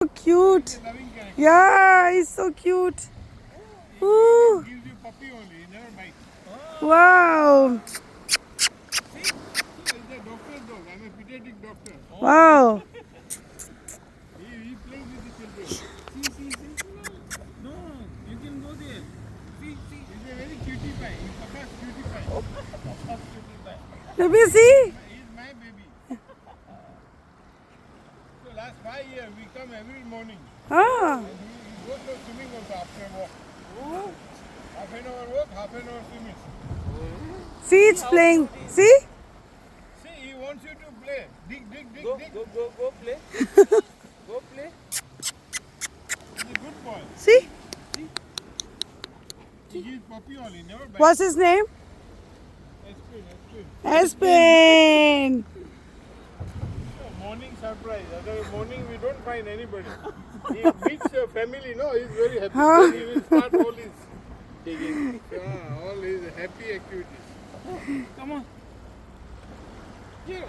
So cute. Loving character. Yeah, he's so cute. Ooh, Gives you puppy only. He never bites. wow. See? He's a doctor's dog. I'm a pediatric doctor. Wow. He plays with the children. See. No, you can go there. See. He's a very cutie pie. He's Papa's cutie pie. Papa's cutie pie. Let me see. He's my baby. So last 5 years we come every morning. Ah, And we go to swimming also after a walk. Half an hour walk, half an hour swimming. see, it's playing. See? See, he wants you to play. Dig. Go play. Go play. He's a good boy. See? He gives puppy only, never bites. What's his name? Aspen. Aspen. Morning surprise. Other morning we don't find anybody. He meets your family, no, he's very happy. Huh? Then he will start all his taking, all his happy activities. Come on. Here.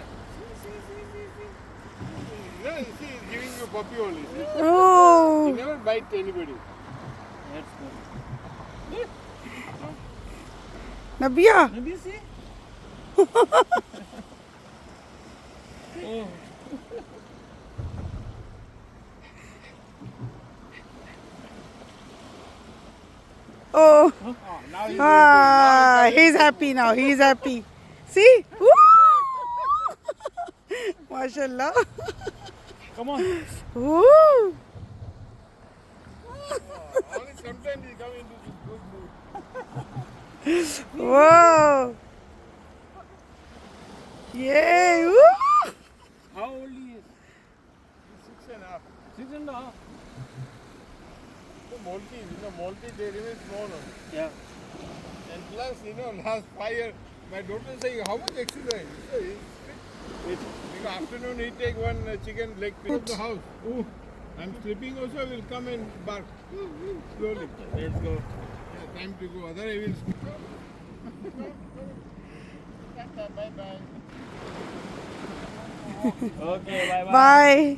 See. No, you see, he's giving you puppy only. See? He Oh, never bites anybody. That's good. Nabia. Maybe see. Oh. Oh, Now he's he's happy now. He's happy. See? Woo! Mashallah. Come on. Woo! only sometimes he come into this good mood. Whoa! Yay! Woo! How old he is? He's 6.5. 6.5. The Maltese, they remain small only. Yeah. And plus, last 5 years, my daughter saying, how much exercise? So because afternoon he take one chicken leg piece of the house. Oh, I'm sleeping also, will come and bark. Slowly. Let's go. Yeah, time to go. Otherwise he will Bye-bye. Okay, bye bye. Bye.